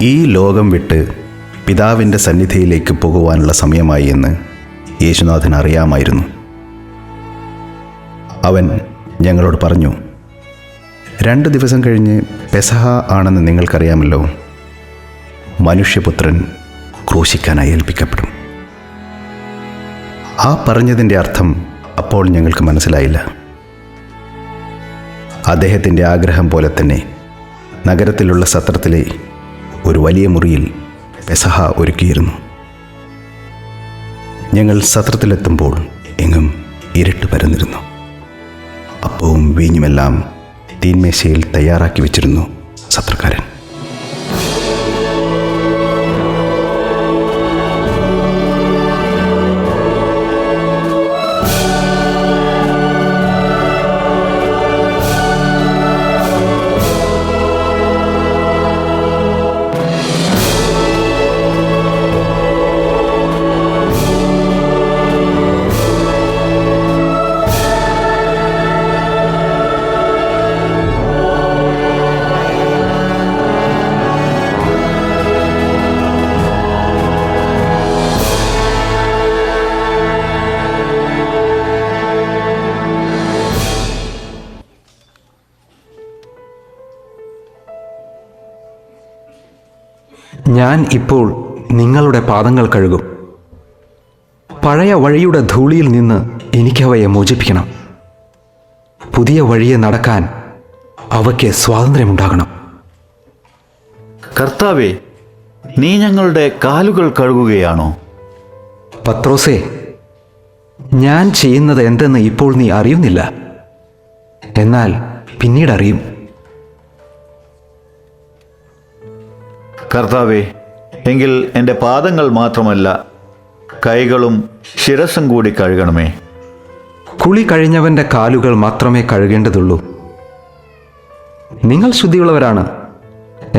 ഈ ലോകം വിട്ട് പിതാവിൻ്റെ സന്നിധിയിലേക്ക് പോകുവാനുള്ള സമയമായി എന്ന് യേശുനാഥൻ അറിയാമായിരുന്നു. അവൻ ഞങ്ങളോട് പറഞ്ഞു, 2 ദിവസം കഴിഞ്ഞ് പെസഹ ആണെന്ന് നിങ്ങൾക്കറിയാമല്ലോ. മനുഷ്യപുത്രൻ ക്രൂശിക്കാനായി ഏൽപ്പിക്കപ്പെടും. ആ പറഞ്ഞതിൻ്റെ അർത്ഥം അപ്പോൾ ഞങ്ങൾക്ക് മനസ്സിലായില്ല. അദ്ദേഹത്തിൻ്റെ ആഗ്രഹം പോലെ തന്നെ നഗരത്തിലുള്ള സത്രത്തിലെ ഒരു വലിയ മുറിയിൽ പെസഹ ഒരുക്കിയിരുന്നു. ഞങ്ങൾ സത്രത്തിലെത്തുമ്പോൾ എങ്ങും ഇരുട്ട് പരന്നിരുന്നു. അപ്പവും വീഞ്ഞുമെല്ലാം തീന്മേശയിൽ തയ്യാറാക്കി വെച്ചിരുന്നു സത്രക്കാരൻ. ഞാൻ ഇപ്പോൾ നിങ്ങളുടെ പാദങ്ങൾ കഴുകും. പഴയ വഴിയുടെ ധൂളിയിൽ നിന്ന് എനിക്കവയെ മോചിപ്പിക്കണം. പുതിയ വഴിയെ നടക്കാൻ അവയ്ക്ക് സ്വാതന്ത്ര്യമുണ്ടാകണം. കർത്താവേ, നീ ഞങ്ങളുടെ കാലുകൾ കഴുകുകയാണോ? പത്രോസേ, ഞാൻ ചെയ്യുന്നത് എന്തെന്ന് ഇപ്പോൾ നീ അറിയുന്നില്ല, എന്നാൽ പിന്നീട് അറിയും. കർത്താവേ, എങ്കിൽ എൻ്റെ പാദങ്ങൾ മാത്രമല്ല, കൈകളും ശിരസും കൂടി കഴുകണമേ. കുളി കഴിഞ്ഞവൻ്റെ കാലുകൾ മാത്രമേ കഴുകേണ്ടതുള്ളൂ. നിങ്ങൾ ശുദ്ധിയുള്ളവരാണ്,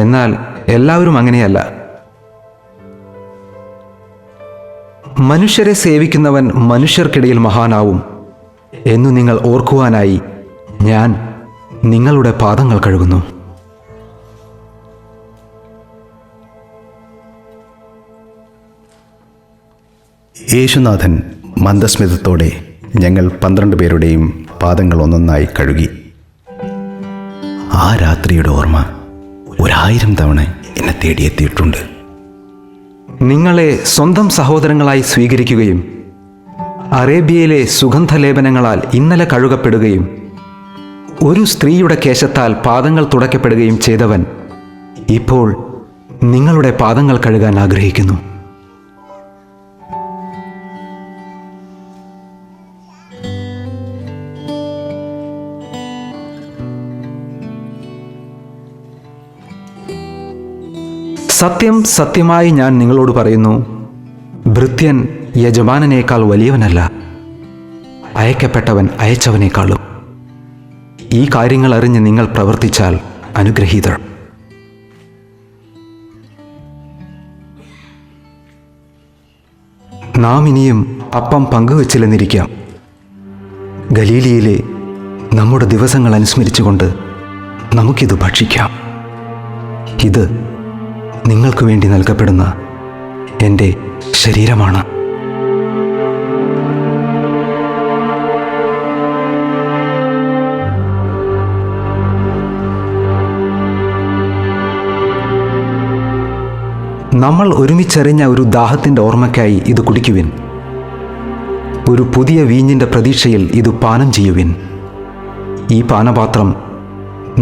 എന്നാൽ എല്ലാവരും അങ്ങനെയല്ല. മനുഷ്യരെ സേവിക്കുന്നവൻ മനുഷ്യർക്കിടയിൽ മഹാനാവും എന്നു നിങ്ങൾ ഓർക്കുവാനായി ഞാൻ നിങ്ങളുടെ പാദങ്ങൾ കഴുകുന്നു. യേശുനാഥൻ മന്ദസ്മിതത്തോടെ ഞങ്ങൾ 12 പേരുടെയും പാദങ്ങൾ ഒന്നൊന്നായി കഴുകി. ആ രാത്രിയുടെ ഓർമ്മ 1000 തവണ എന്നെ തേടിയെത്തിയിട്ടുണ്ട്. നിങ്ങളെ സ്വന്തം സഹോദരങ്ങളായി സ്വീകരിക്കുകയും അറേബ്യയിലെ സുഗന്ധലേപനങ്ങളാൽ ഇന്നലെ കഴുകപ്പെടുകയും ഒരു സ്ത്രീയുടെ കേശത്താൽ പാദങ്ങൾ തുടയ്ക്കപ്പെടുകയും ചെയ്തവൻ ഇപ്പോൾ നിങ്ങളുടെ പാദങ്ങൾ കഴുകാൻ ആഗ്രഹിക്കുന്നു. സത്യം സത്യമായി ഞാൻ നിങ്ങളോട് പറയുന്നു, ഭൃത്യൻ യജമാനനേക്കാൾ വലിയവനല്ല, അയക്കപ്പെട്ടവൻ അയച്ചവനേക്കാളും. ഈ കാര്യങ്ങൾ അറിഞ്ഞ് നിങ്ങൾ പ്രവർത്തിച്ചാൽ അനുഗ്രഹീതർ. നാം ഇനിയും അപ്പം പങ്കുവച്ചില്ലെന്നിരിക്കാം. ഗലീലിയിലെ നമ്മുടെ ദിവസങ്ങൾ അനുസ്മരിച്ചുകൊണ്ട് നമുക്കിത് ഭക്ഷിക്കാം. ഇത് നിങ്ങൾക്ക് വേണ്ടി നൽകപ്പെടുന്ന എൻ്റെ ശരീരമാണ്. നമ്മൾ ഒരുമിച്ചറിഞ്ഞ ഒരു ദാഹത്തിൻ്റെ ഓർമ്മയ്ക്കായി ഇത് കുടിക്കുവിൻ. ഒരു പുതിയ വീഞ്ഞിൻ്റെ പ്രതീക്ഷയിൽ ഇത് പാനം ചെയ്യുവിൻ. ഈ പാനപാത്രം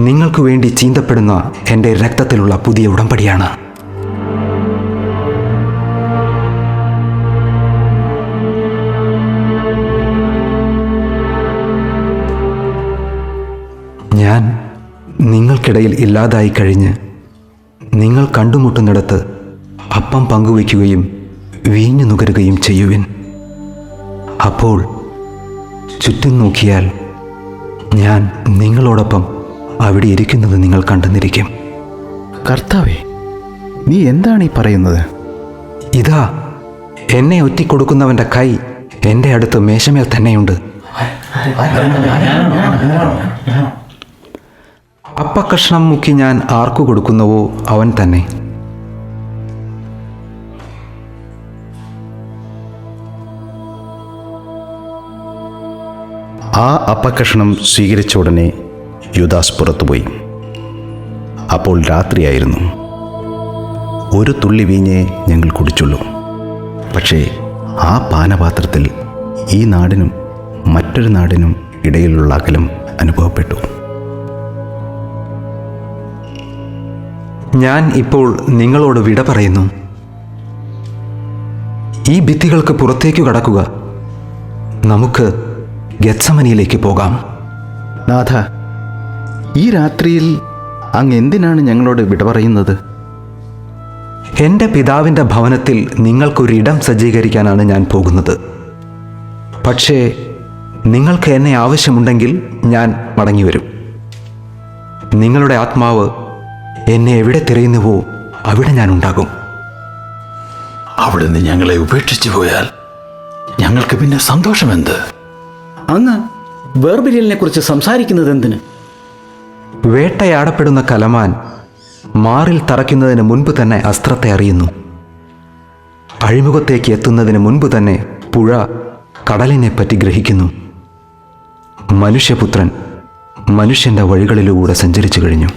നിങ്ങൾക്ക് വേണ്ടി ചീന്തപ്പെടുന്ന എൻ്റെ രക്തത്തിലുള്ള പുതിയ ഉടമ്പടിയാണ്. ഞാൻ നിങ്ങൾക്കിടയിൽ ഇല്ലാതായി കഴിഞ്ഞ് നിങ്ങൾ കണ്ടുമുട്ടുന്നിടത്ത് അപ്പം പങ്കുവയ്ക്കുകയും വീഞ്ഞു നുകരുകയും ചെയ്യുവിൻ. അപ്പോൾ ചുറ്റും നോക്കിയാൽ ഞാൻ നിങ്ങളോടൊപ്പം അവിടെ ഇരിക്കുന്നത് നിങ്ങൾ കണ്ടെന്നിരിക്കും. കർത്താവേ, നീ എന്താണ് ഈ പറയുന്നത്? ഇതാ, എന്നെ ഒറ്റിക്കൊടുക്കുന്നവൻ്റെ കൈ എൻ്റെ അടുത്ത് മേശമേൽ തന്നെയുണ്ട്. അപ്പക്കഷ്ണം മുക്കി ഞാൻ ആർക്കു കൊടുക്കുന്നുവോ അവൻ തന്നെ. ആ അപ്പക്കഷണം സ്വീകരിച്ച ഉടനെ യൂദാസ് പുറത്തുപോയി. അപ്പോൾ രാത്രിയായിരുന്നു. ഒരു തുള്ളി വീഞ്ഞേ ഞങ്ങൾ കുടിച്ചുള്ളൂ. പക്ഷേ ആ പാനപാത്രത്തിൽ ഈ നാടിനും മറ്റൊരു നാടിനും ഇടയിലുള്ള അകലം അനുഭവപ്പെട്ടു. ഞാൻ ഇപ്പോൾ നിങ്ങളോട് വിട പറയുന്നു. ഈ ഭിത്തികൾക്ക് പുറത്തേക്കു കടക്കുക. നമുക്ക് ഗെത്സമനിയിലേക്ക് പോകാം. നാഥ, ഈ രാത്രിയിൽ അങ്ങ് എന്തിനാണ് ഞങ്ങളോട് വിട പറയുന്നത്? എൻ്റെ പിതാവിൻ്റെ ഭവനത്തിൽ നിങ്ങൾക്കൊരിടം സജ്ജീകരിക്കാനാണ് ഞാൻ പോകുന്നത്. പക്ഷേ നിങ്ങൾക്ക് എന്നെ ആവശ്യമുണ്ടെങ്കിൽ ഞാൻ മടങ്ങിവരും. നിങ്ങളുടെ ആത്മാവ് എന്നെ എവിടെ തിരയുന്നുവോ അവിടെ ഞാൻ ഉണ്ടാകും. അവിടുന്ന് ഞങ്ങളെ ഉപേക്ഷിച്ചു പോയാൽ ഞങ്ങൾക്ക് പിന്നെ സന്തോഷമെന്ത്? അങ്ങ് വേർപിരിയലിനെ കുറിച്ച് സംസാരിക്കുന്നത് എന്തിന്? വേട്ടയാടപ്പെടുന്ന കലമാൻ മാറിൽ തറയ്ക്കുന്നതിന് മുൻപ് തന്നെ അസ്ത്രത്തെ അറിയുന്നു. അഴിമുഖത്തേക്ക് എത്തുന്നതിന് മുൻപ് തന്നെ പുഴ കടലിനെപ്പറ്റി ഗ്രഹിക്കുന്നു. മനുഷ്യപുത്രൻ മനുഷ്യൻ്റെ വഴികളിലൂടെ സഞ്ചരിച്ചു കഴിഞ്ഞു.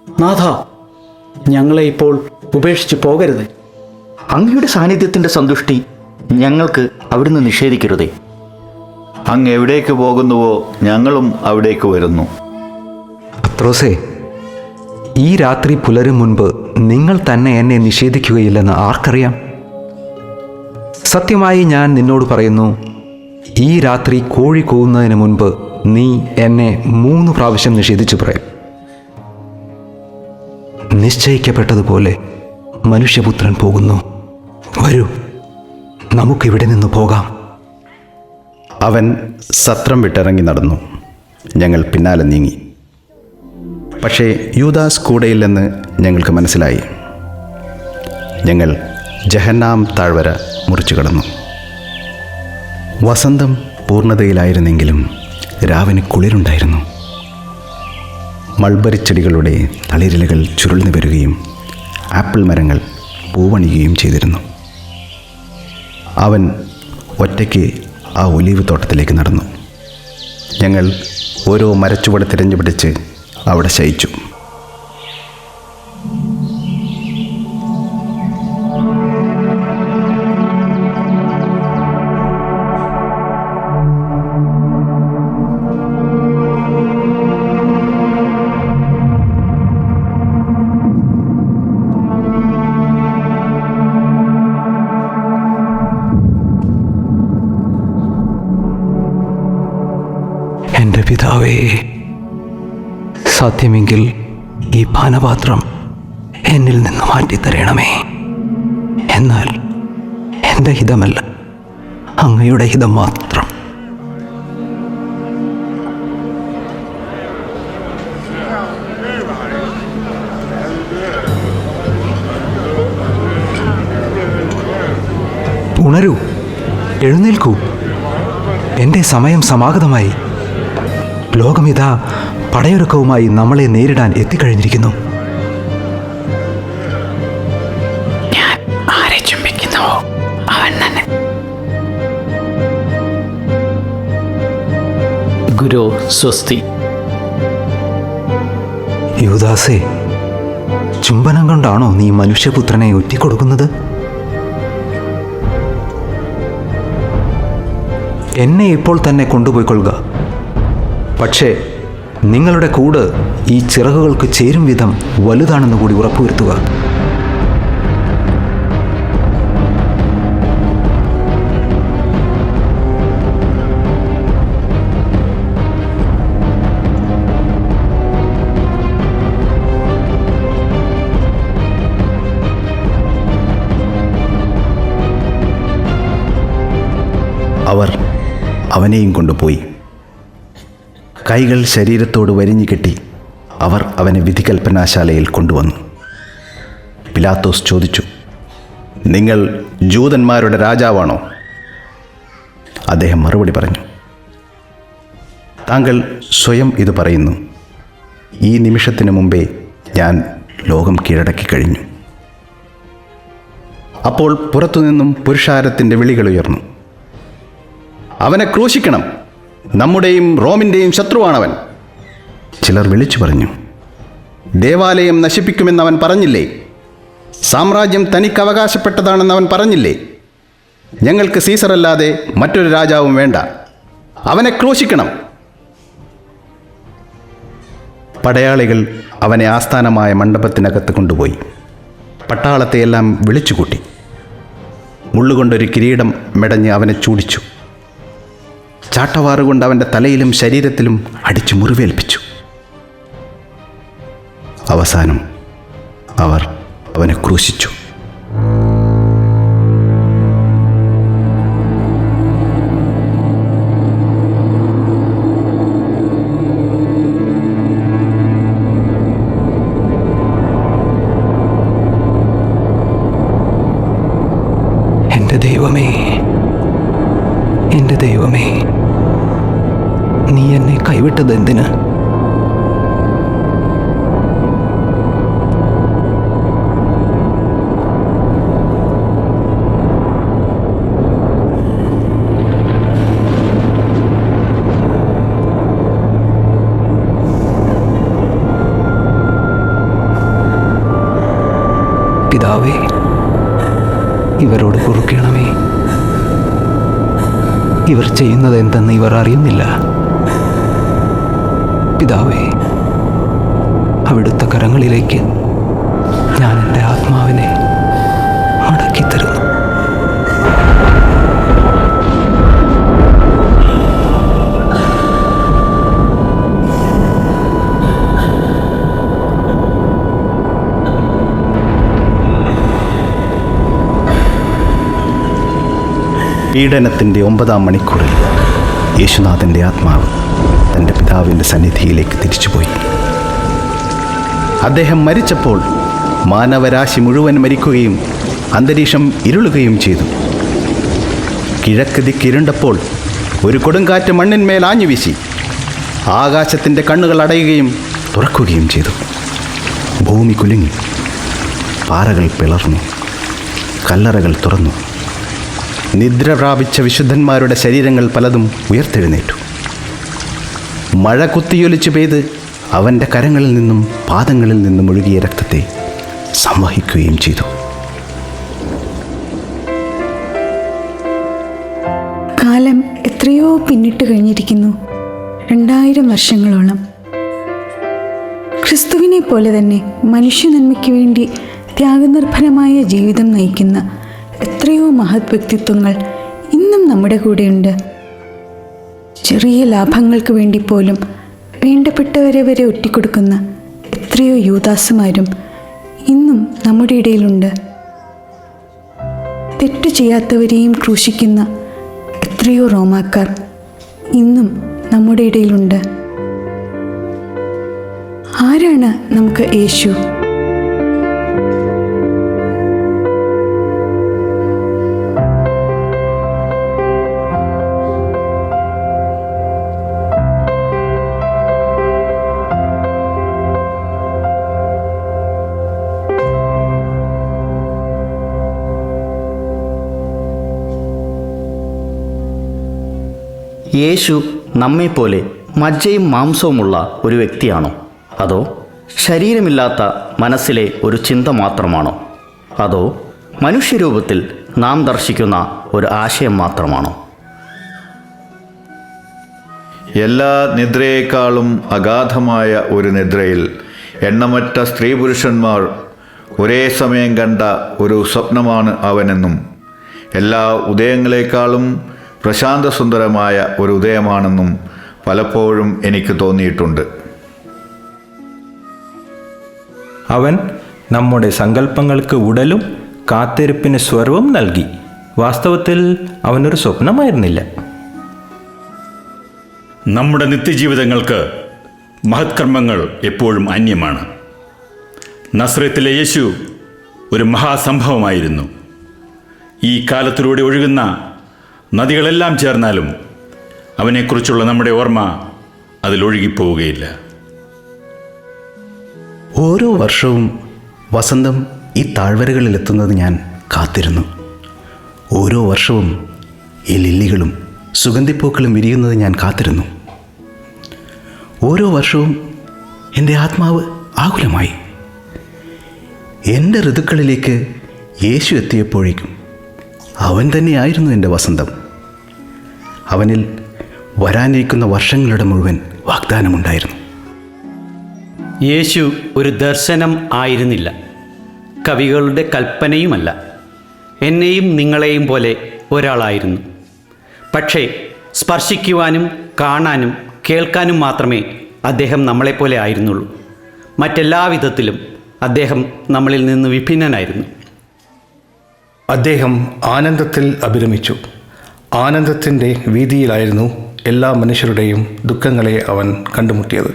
നാഥ, ഞങ്ങളെ ഇപ്പോൾ ഉപേക്ഷിച്ച് പോകരുത്. അങ്ങയുടെ സാന്നിധ്യത്തിൻ്റെ സന്തുഷ്ടി ഞങ്ങൾക്ക് അവിടുന്ന് നിഷേധിക്കരുതേ. അങ്ങ് എവിടേക്ക് പോകുന്നുവോ ഞങ്ങളും അവിടേക്ക് വരുന്നു. പത്രോസേ, ഈ രാത്രി പുലരും മുൻപ് നിങ്ങൾ തന്നെ എന്നെ നിഷേധിക്കുകയില്ലെന്ന് ആർക്കറിയാം? സത്യമായി ഞാൻ നിന്നോട് പറയുന്നു, ഈ രാത്രി കോഴി കൂവുന്നതിന് മുൻപ് നീ എന്നെ 3 പ്രാവശ്യം നിഷേധിച്ചു പറയും. നിശ്ചയിക്കപ്പെട്ടതുപോലെ മനുഷ്യപുത്രൻ പോകുന്നു. വരൂ, നമുക്കിവിടെ നിന്ന് പോകാം. അവൻ സത്രം വിട്ടിറങ്ങി നടന്നു. ഞങ്ങൾ പിന്നാലെ നീങ്ങി. പക്ഷേ യൂദാസ് കൂടെയില്ലെന്ന് ഞങ്ങൾക്ക് മനസ്സിലായി. ഞങ്ങൾ ജഹന്നാം താഴ്വര മുറിച്ചു കടന്നു. വസന്തം പൂർണ്ണതയിലായിരുന്നെങ്കിലും രാവിന് കുളിരുണ്ടായിരുന്നു. മൾബറിച്ചെടികളുടെ തളിരിലകൾ ചുരുൾന്നു വരികയും ആപ്പിൾ മരങ്ങൾ പൂവണിയുകയും ചെയ്തിരുന്നു. അവൻ ഒറ്റയ്ക്ക് ആ ഒലീവ് തോട്ടത്തിലേക്ക് നടന്നു. ഞങ്ങൾ ഓരോ മരച്ചുവട് തിരഞ്ഞുപിടിച്ച് അവിടെ ശയിച്ചു. എൻ്റെ പിതാവേ, സാധ്യമെങ്കിൽ ഈ പാനപാത്രം എന്നിൽ നിന്ന് മാറ്റിത്തരണമേ. എന്നാൽ എൻ്റെ ഹിതമല്ല, അങ്ങയുടെ ഹിതം മാത്രം. ഉണരൂ, എഴുന്നേൽക്കൂ. എൻ്റെ സമയം സമാഗതമായി. ലോകമിതാ പടയൊരുക്കവുമായി നമ്മളെ നേരിടാൻ എത്തിക്കഴിഞ്ഞിരിക്കുന്നു. ഞാൻ ആരെ ചുംബിക്കുന്നുവോ അവൻ തന്നെ. ഗുരു സ്വസ്തി. യൂദാസേ, ചുംബനം കൊണ്ടാണോ നീ മനുഷ്യപുത്രനെ ഒറ്റിക്കൊടുക്കുന്നത്? എന്നെ ഇപ്പോൾ തന്നെ കൊണ്ടുപോയിക്കൊള്ളുക. പക്ഷേ നിങ്ങളുടെ കൂട് ഈ ചിറകുകൾക്ക് ചേരും വിധം വലുതാണെന്ന് കൂടി ഉറപ്പുവരുത്തുക. അവർ അവനെയും കൊണ്ടുപോയി. കൈകൾ ശരീരത്തോട് വരിഞ്ഞു കെട്ടി അവർ അവനെ വിധികൽപ്പനാശാലയിൽ കൊണ്ടുവന്നു. പിലാത്തോസ് ചോദിച്ചു, നിങ്ങൾ ജൂതന്മാരുടെ രാജാവാണോ? അദ്ദേഹം മറുപടി പറഞ്ഞു, താങ്കൾ സ്വയം ഇത് പറയുന്നു. ഈ നിമിഷത്തിനു മുമ്പേ ഞാൻ ലോകം കീഴടക്കി കഴിഞ്ഞു. അപ്പോൾ പുറത്തുനിന്നും പുരുഷാരത്തിൻ്റെ വിളികൾ ഉയർന്നു, അവനെ ക്രൂശിക്കണം, നമ്മുടെയും റോമിൻ്റെയും ശത്രുവാണവൻ. ചിലർ വിളിച്ചു പറഞ്ഞു, ദേവാലയം നശിപ്പിക്കുമെന്ന് അവൻ പറഞ്ഞില്ലേ? സാമ്രാജ്യം തനിക്ക് അവകാശപ്പെട്ടതാണെന്ന് അവൻ പറഞ്ഞില്ലേ? ഞങ്ങൾക്ക് സീസറല്ലാതെ മറ്റൊരു രാജാവും വേണ്ട, അവനെ ക്രൂശിക്കണം. പടയാളികൾ അവനെ ആസ്ഥാനമായ മണ്ഡപത്തിനകത്ത് കൊണ്ടുപോയി പട്ടാളത്തെയെല്ലാം വിളിച്ചുകൂട്ടി. മുള്ളുകൊണ്ടൊരു കിരീടം മെടഞ്ഞ് അവനെ ചൂടിച്ചു. ചാട്ടവാറുകൊണ്ട് അവൻ്റെ തലയിലും ശരീരത്തിലും അടിച്ചു മുറിവേൽപ്പിച്ചു. അവസാനം അവർ അവനെ ക്രൂശിച്ചു. എൻ്റെ ദൈവമേ, നീ എന്നെ കൈവിട്ടത് എന്തിന്? പിതാവേ, ഇവരോട് പൊറുക്കണമേ. ഇവർ ചെയ്യുന്നത് എന്തെന്ന് ഇവർ അറിയുന്നില്ല. പിതാവേ, അവിടുത്തെ കരങ്ങളിലേക്ക് ഞാൻ എൻ്റെ ആത്മാവിനെ മടക്കിത്തരുന്നു. പീഡനത്തിൻ്റെ 9-ാം മണിക്കൂറിൽ യേശുനാഥൻ്റെ ആത്മാവ് തൻ്റെ പിതാവിൻ്റെ സന്നിധിയിലേക്ക് തിരിച്ചുപോയി. അദ്ദേഹം മരിച്ചപ്പോൾ മാനവരാശി മുഴുവൻ മരിക്കുകയും അന്തരീക്ഷം ഇരുളുകയും ചെയ്തു. കിഴക്ക് ദിക്കിരുണ്ടപ്പോൾ ഒരു കൊടുങ്കാറ്റ് മണ്ണിന്മേൽ ആഞ്ഞുവീശി. ആകാശത്തിൻ്റെ കണ്ണുകൾ അടയുകയും തുറക്കുകയും ചെയ്തു. ഭൂമി കുലുങ്ങി, പാറകൾ പിളർന്നു, കല്ലറകൾ തുറന്നു. നിദ്ര പ്രാപിച്ച വിശുദ്ധന്മാരുടെ ശരീരങ്ങൾ പലതും ഉയർത്തെഴുന്നേറ്റു. മഴ കുത്തിയൊലിച്ചു പെയ്ത് അവൻ്റെ കരങ്ങളിൽ നിന്നും പാദങ്ങളിൽ നിന്നും ഒഴുകിയ രക്തത്തെ സംവഹിക്കുകയും ചെയ്തു. കാലം എത്രയോ പിന്നിട്ട് കഴിഞ്ഞിരിക്കുന്നു. 2000 വർഷങ്ങളോളം. ക്രിസ്തുവിനെ പോലെ തന്നെ മനുഷ്യനന്മയ്ക്ക് വേണ്ടി ത്യാഗനിർഭരമായ ജീവിതം നയിക്കുന്ന എത്രയോ മഹത് വ്യക്തിത്വങ്ങൾ ഇന്നും നമ്മുടെ കൂടെയുണ്ട്. ചെറിയ ലാഭങ്ങൾക്ക് വേണ്ടി പോലും വേണ്ടപ്പെട്ടവരെ വരെ ഒറ്റിക്കൊടുക്കുന്ന എത്രയോ യൂദാസുമാരും ഇന്നും നമ്മുടെ ഇടയിലുണ്ട്. തെറ്റു ചെയ്യാത്തവരെയും ക്രൂശിക്കുന്ന എത്രയോ റോമാക്കാർ ഇന്നും നമ്മുടെ ഇടയിലുണ്ട്. ആരാണ് നമുക്ക് യേശു? യേശു നമ്മെപ്പോലെ മജ്ജയും മാംസവുമുള്ള ഒരു വ്യക്തിയാണോ? അതോ ശരീരമില്ലാത്ത മനസ്സിലെ ഒരു ചിന്ത മാത്രമാണോ? അതോ മനുഷ്യരൂപത്തിൽ നാം ദർശിക്കുന്ന ഒരു ആശയം മാത്രമാണോ? എല്ലാ നിദ്രയേക്കാളും അഗാധമായ ഒരു നിദ്രയിൽ എണ്ണമറ്റ സ്ത്രീ പുരുഷന്മാർ ഒരേ സമയം കണ്ട ഒരു സ്വപ്നമാണ് അവനെന്നും എല്ലാ ഉദയങ്ങളെക്കാളും പ്രശാന്തസുന്ദരമായ ഒരു ഉദയമാണെന്നും പലപ്പോഴും എനിക്ക് തോന്നിയിട്ടുണ്ട്. അവൻ നമ്മുടെ സങ്കല്പങ്ങൾക്ക് ഉടലും കാത്തിരിപ്പിന് സ്വരവും നൽകി. വാസ്തവത്തിൽ അവനൊരു സ്വപ്നമായിരുന്നില്ല. നമ്മുടെ നിത്യജീവിതങ്ങൾക്ക് മഹത്കർമ്മങ്ങൾ എപ്പോഴും അന്യമാണ്. നസ്രത്തിലെ യേശു ഒരു മഹാസംഭവമായിരുന്നു. ഈ കാലത്തിലൂടെ ഒഴുകുന്ന നദികളെല്ലാം ചേർന്നാലും അവനെക്കുറിച്ചുള്ള നമ്മുടെ ഓർമ്മ അതിലൊഴുകിപ്പോവുകയില്ല. ഓരോ വർഷവും വസന്തം ഈ താഴ്വരകളിലെത്തുന്നത് ഞാൻ കാത്തിരുന്നു. ഓരോ വർഷവും ഈ ലില്ലികളും സുഗന്ധിപ്പൂക്കളും വിരിയുന്നത് ഞാൻ കാത്തിരുന്നു. ഓരോ വർഷവും എൻ്റെ ആത്മാവ് ആകുലമായി. എൻ്റെ ഋതുക്കളിലേക്ക് യേശു എത്തിയപ്പോഴേക്കും അവൻ തന്നെയായിരുന്നു എൻ്റെ വസന്തം. അവനിൽ വരാനിരിക്കുന്ന വർഷങ്ങളുടെ മുഴുവൻ വാഗ്ദാനമുണ്ടായിരുന്നു. യേശു ഒരു ദർശനം ആയിരുന്നില്ല, കവികളുടെ കൽപ്പനയുമല്ല. എന്നെയും നിങ്ങളെയും പോലെ ഒരാളായിരുന്നു. പക്ഷേ സ്പർശിക്കുവാനും കാണാനും കേൾക്കാനും മാത്രമേ അദ്ദേഹം നമ്മളെപ്പോലെ ആയിരുന്നുള്ളൂ. മറ്റെല്ലാ വിധത്തിലും അദ്ദേഹം നമ്മളിൽ നിന്ന് വിഭിന്നനായിരുന്നു. അദ്ദേഹം ആനന്ദത്തിൽ അഭിരമിച്ചു. ആനന്ദത്തിൻ്റെ വീതിയിലായിരുന്നു എല്ലാ മനുഷ്യരുടെയും ദുഃഖങ്ങളെ അവൻ കണ്ടുമുട്ടിയത്.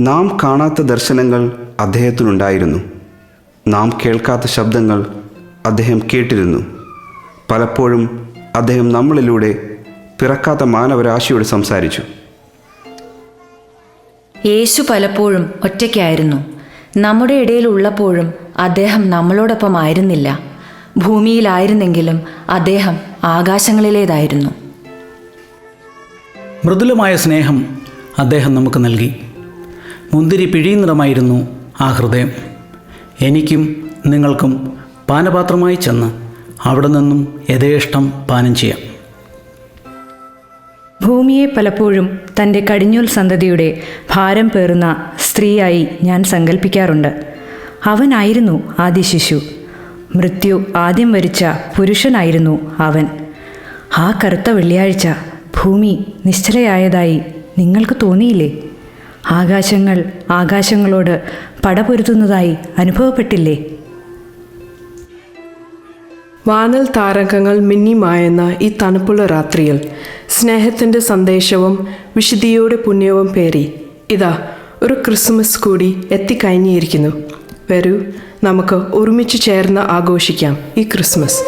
നാം കാണാത്ത ദർശനങ്ങൾ അദ്ദേഹത്തിനുണ്ടായിരുന്നു. നാം കേൾക്കാത്ത ശബ്ദങ്ങൾ അദ്ദേഹം കേട്ടിരുന്നു. പലപ്പോഴും അദ്ദേഹം നമ്മളിലൂടെ പിറക്കാത്ത മാനവരാശിയോട് സംസാരിച്ചു. യേശു പലപ്പോഴും ഒറ്റയ്ക്കായിരുന്നു. നമ്മുടെ ഇടയിൽ ഉള്ളപ്പോഴും അദ്ദേഹം നമ്മളോടൊപ്പം ആയിരുന്നില്ല. ഭൂമിയിലായിരുന്നെങ്കിലും അദ്ദേഹം ആകാശങ്ങളിലേതായിരുന്നു. മൃദുലമായ സ്നേഹം അദ്ദേഹം നമുക്ക് നൽകി. മുന്തിരി പിഴിയുന്നിടമായിരുന്നു ആ ഹൃദയം. എനിക്കും നിങ്ങൾക്കും പാനപാത്രമായി ചെന്ന് അവിടെ നിന്നും യഥേഷ്ടം പാനം ചെയ്യാം. ഭൂമിയെ പലപ്പോഴും തൻ്റെ കടിഞ്ഞൂൽ സന്തതിയുടെ ഭാരം പേറുന്ന സ്ത്രീയായി ഞാൻ സങ്കല്പിക്കാറുണ്ട്. അവനായിരുന്നു ആദ്യ ശിശു. മൃത്യു ആദ്യം വരിച്ച പുരുഷനായിരുന്നു അവൻ. ആ കറുത്ത വെള്ളിയാഴ്ച ഭൂമി നിശ്ചലയായതായി നിങ്ങൾക്ക് തോന്നിയില്ലേ? ആകാശങ്ങൾ ആകാശങ്ങളോട് പടപൊരുതുന്നതായി അനുഭവപ്പെട്ടില്ലേ? വാനൽ താരകങ്ങൾ മിന്നിമായുന്ന ഈ തണുപ്പുള്ള രാത്രിയിൽ സ്നേഹത്തിൻ്റെ സന്ദേശവും വിശുദ്ധിയുടെ പുണ്യവും പേറി ഇതാ ഒരു ക്രിസ്മസ് കൂടി എത്തിക്കഴിഞ്ഞിരിക്കുന്നു. വരൂ, നമുക്ക് ഒരുമിച്ച് ചേർന്ന് ആഘോഷിക്കാം ഈ Christmas.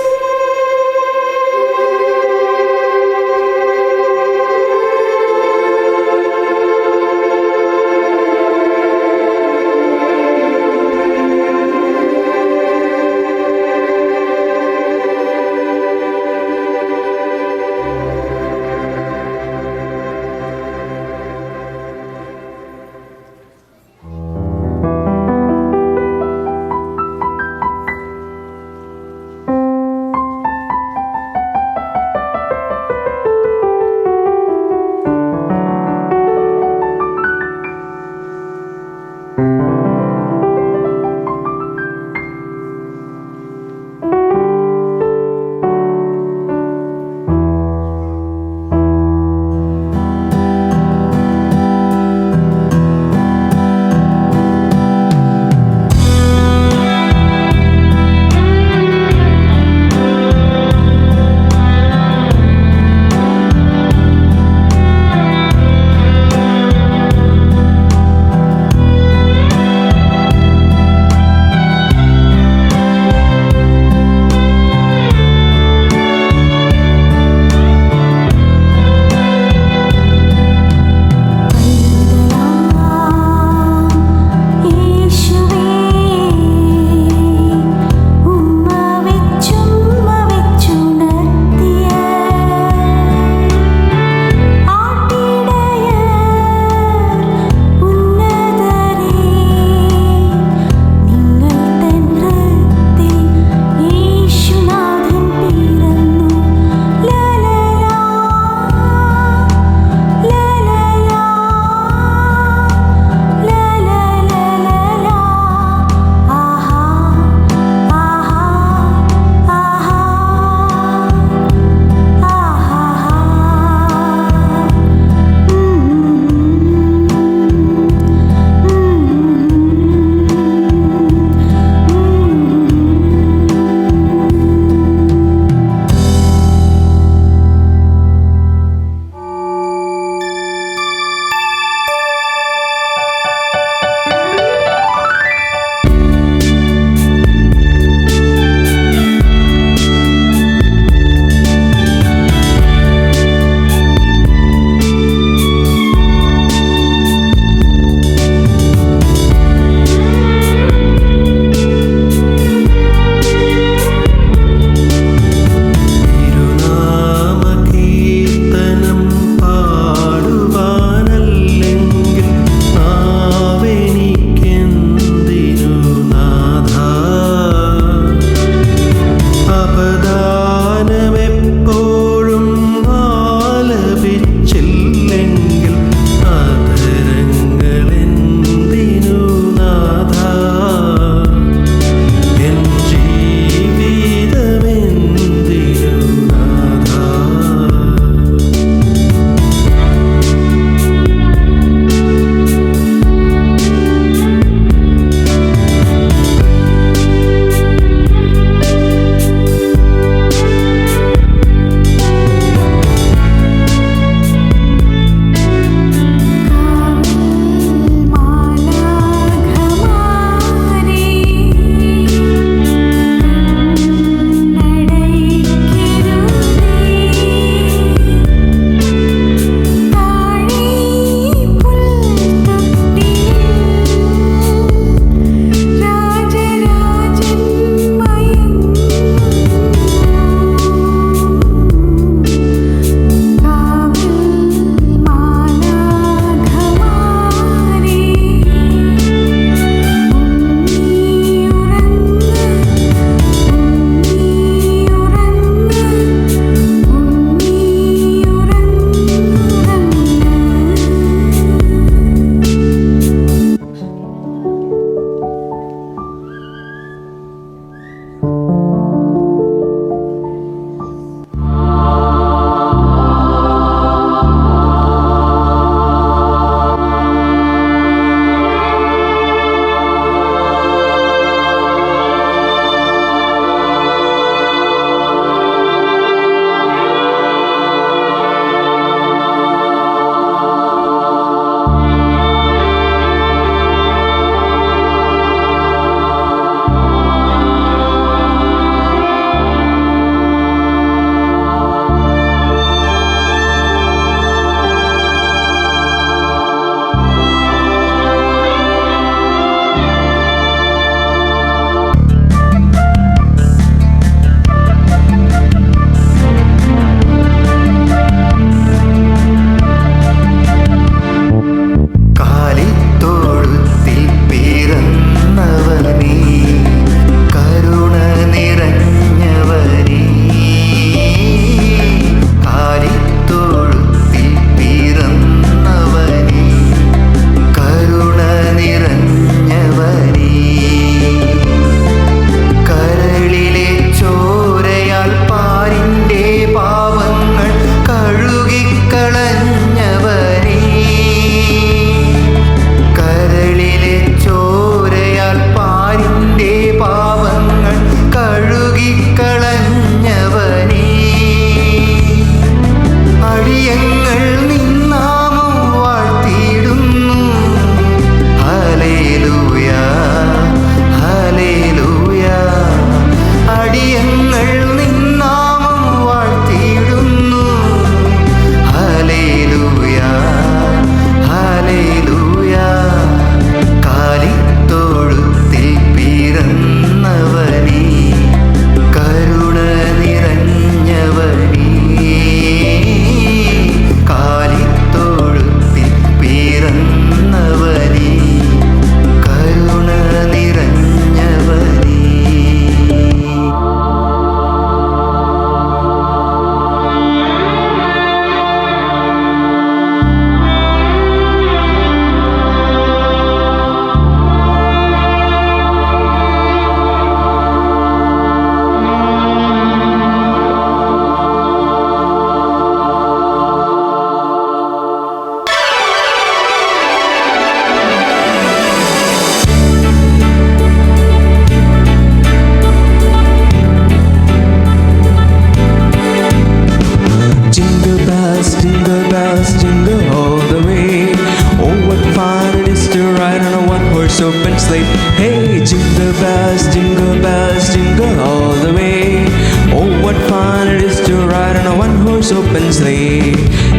Hey, jingle bells, jingle all the way. Oh, what fun it is to ride on a one-horse open sleigh,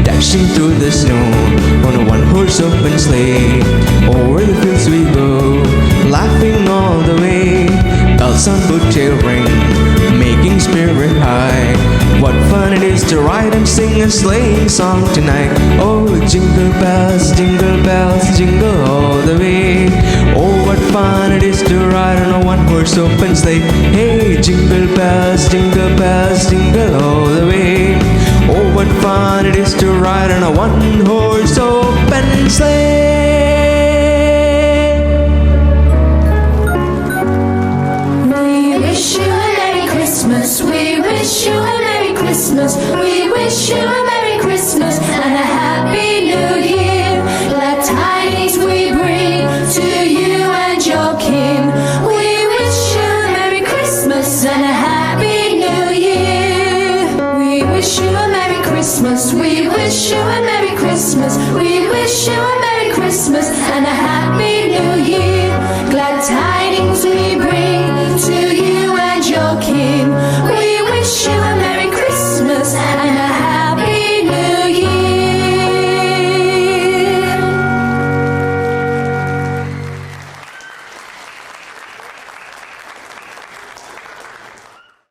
dashing through the snow on a one-horse open sleigh. Over the fields we go, laughing all the way. Bells on bobtail ring, making spirit high. What fun it is to ride and sing a sleighing song tonight. Oh, jingle bells, jingle all the way. Oh, what fun it is to ride on a one-horse open sleigh. Hey, jingle bells, jingle all the way. Oh, what fun it is to ride on a one-horse open sleigh.